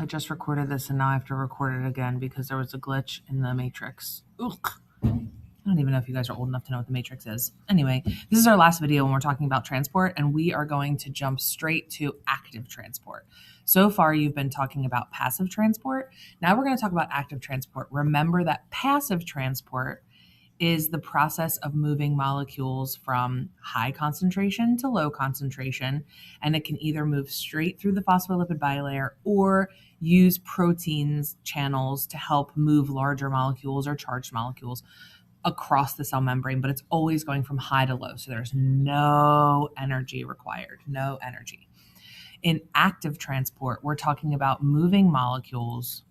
I just recorded this and now I have to record it again because there was a glitch in the matrix. Ugh. I don't even know if you guys are old enough to know what the matrix is. Anyway, this is our last video when we're talking about transport, and we are going to jump straight to active transport. So far, you've been talking about passive transport. Now we're going to talk about active transport. Remember that passive transport is the process of moving molecules from high concentration to low concentration, and it can either move straight through the phospholipid bilayer or use proteins channels to help move larger molecules or charged molecules across the cell membrane, but it's always going from high to low. So there's no energy required, no energy. In active transport, we're talking about moving molecules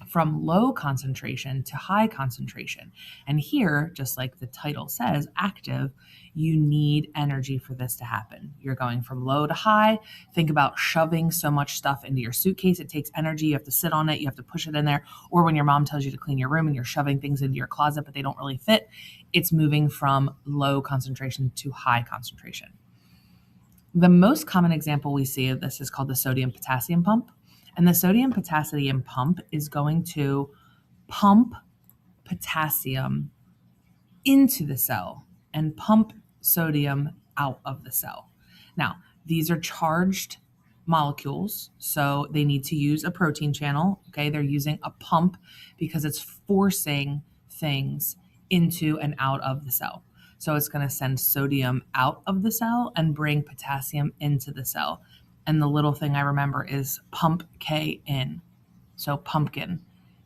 from low concentration to high concentration. And here, just like the title says, active, you need energy for this to happen. You're going from low to high. Think about shoving so much stuff into your suitcase. It takes energy. You have to sit on it. You have to push it in there. Or when your mom tells you to clean your room and you're shoving things into your closet, but they don't really fit, it's moving from low concentration to high concentration. The most common example we see of this is called the sodium-potassium pump. And the sodium-potassium pump is going to pump potassium into the cell and pump sodium out of the cell. Now, these are charged molecules, so they need to use a protein channel. Okay, they're using a pump because it's forcing things into and out of the cell. So it's going to send sodium out of the cell and bring potassium into the cell. And the little thing I remember is pump K in. So pumpkin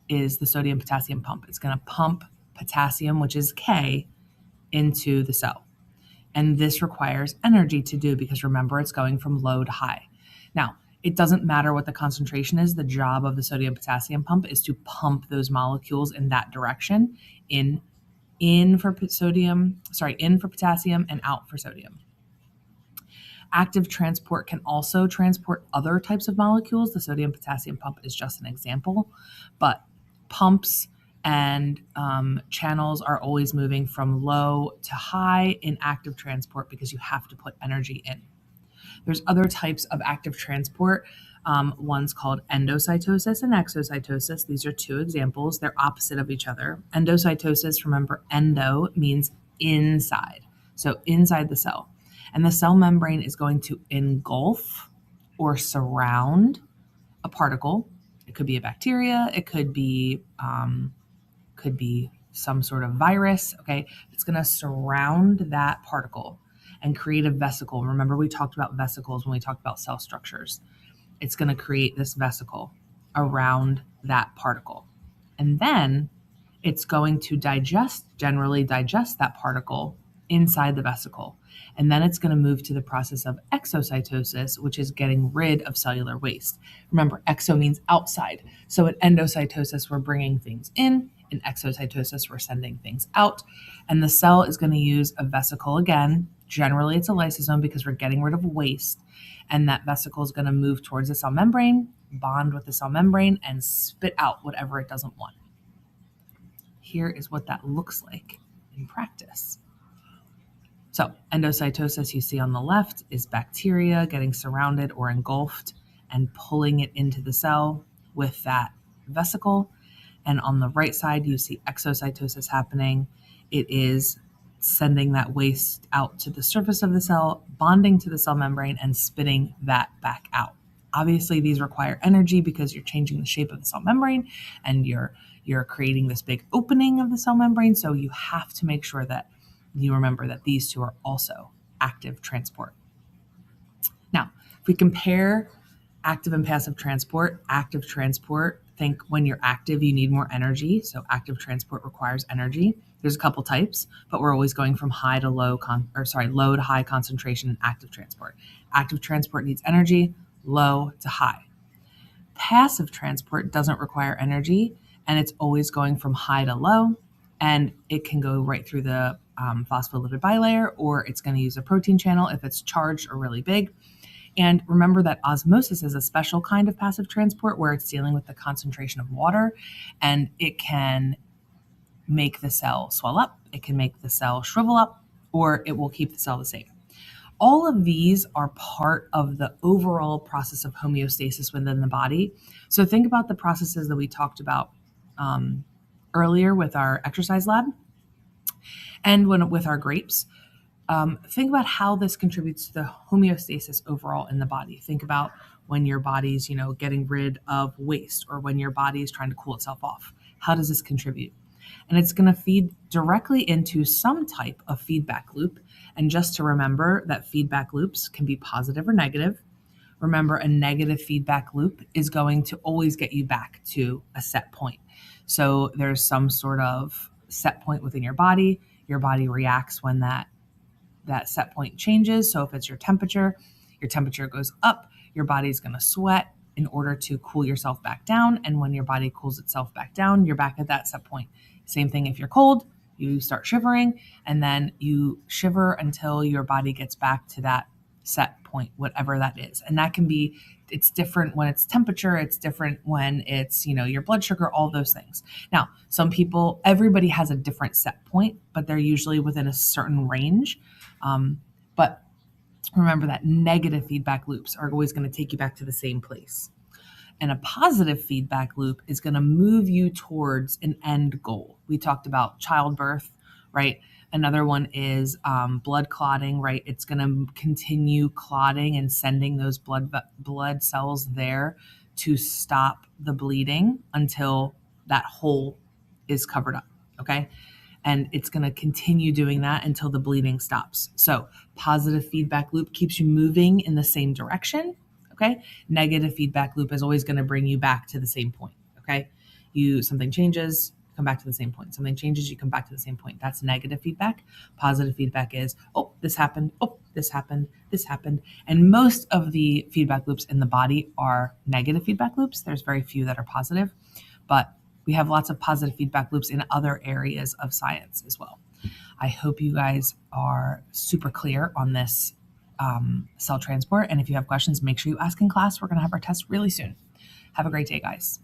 is the sodium potassium pump. It's going to pump potassium, which is K, into the cell. And this requires energy to do because remember, it's going from low to high. Now, it doesn't matter what the concentration is. The job of the sodium potassium pump is to pump those molecules in that direction, in for potassium and out for sodium. Active transport can also transport other types of molecules. The sodium potassium pump is just an example, but pumps and channels are always moving from low to high in active transport because you have to put energy in. There's other types of active transport. One's called endocytosis and exocytosis. These are two examples. They're opposite of each other. Endocytosis, remember, endo means inside. So inside the cell. And the cell membrane is going to engulf or surround a particle. It could be a bacteria. It could be some sort of virus. Okay, it's going to surround that particle and create a vesicle. Remember, we talked about vesicles when we talked about cell structures. It's going to create this vesicle around that particle. And then it's going to generally digest that particle inside the vesicle. And then it's going to move to the process of exocytosis, which is getting rid of cellular waste. Remember, exo means outside. So in endocytosis, we're bringing things in. In exocytosis, we're sending things out. And the cell is going to use a vesicle again. Generally, it's a lysosome because we're getting rid of waste. And that vesicle is going to move towards the cell membrane, bond with the cell membrane, and spit out whatever it doesn't want. Here is what that looks like in practice. So endocytosis you see on the left is bacteria getting surrounded or engulfed and pulling it into the cell with that vesicle. And on the right side, you see exocytosis happening. It is sending that waste out to the surface of the cell, bonding to the cell membrane, and spitting that back out. Obviously, these require energy because you're changing the shape of the cell membrane and you're creating this big opening of the cell membrane. So you have to make sure that you remember that these two are also active transport. Now, if we compare active and passive transport, think when you're active, you need more energy. So active transport requires energy. There's a couple types, but we're always going from low to high concentration in active transport. Active transport needs energy, low to high. Passive transport doesn't require energy, and it's always going from high to low, and it can go right through the phospholipid bilayer, or it's going to use a protein channel if it's charged or really big. And remember that osmosis is a special kind of passive transport where it's dealing with the concentration of water, and it can make the cell swell up, it can make the cell shrivel up, or it will keep the cell the same. All of these are part of the overall process of homeostasis within the body. So think about the processes that we talked about earlier with our exercise lab and with our grapes. Think about how this contributes to the homeostasis overall in the body. Think about when your body's, getting rid of waste, or when your body is trying to cool itself off. How does this contribute? And it's going to feed directly into some type of feedback loop. And just to remember that feedback loops can be positive or negative. Remember, a negative feedback loop is going to always get you back to a set point. So there's some sort of set point within your body. Your body reacts when that set point changes. So if it's your temperature goes up, your body's going to sweat in order to cool yourself back down. And when your body cools itself back down, you're back at that set point. Same thing if you're cold, you start shivering, and then you shiver until your body gets back to that set point, whatever that is. And that can be, it's different when it's temperature, it's different when it's, your blood sugar, all those things. Now, everybody has a different set point, but they're usually within a certain range. But remember that negative feedback loops are always going to take you back to the same place. And a positive feedback loop is going to move you towards an end goal. We talked about childbirth, right? Another one is blood clotting, right? It's going to continue clotting and sending those blood cells there to stop the bleeding until that hole is covered up, okay? And it's going to continue doing that until the bleeding stops. So positive feedback loop keeps you moving in the same direction, okay? Negative feedback loop is always going to bring you back to the same point, okay? Something changes, come back to the same point. Something changes, you come back to the same point. That's negative feedback. Positive feedback is, oh, this happened, oh, this happened, this happened. And most of the feedback loops in the body are negative feedback loops. There's very few that are positive, but we have lots of positive feedback loops in other areas of science as well. I hope you guys are super clear on this cell transport. And if you have questions, make sure you ask in class. We're going to have our test really soon. Have a great day, guys.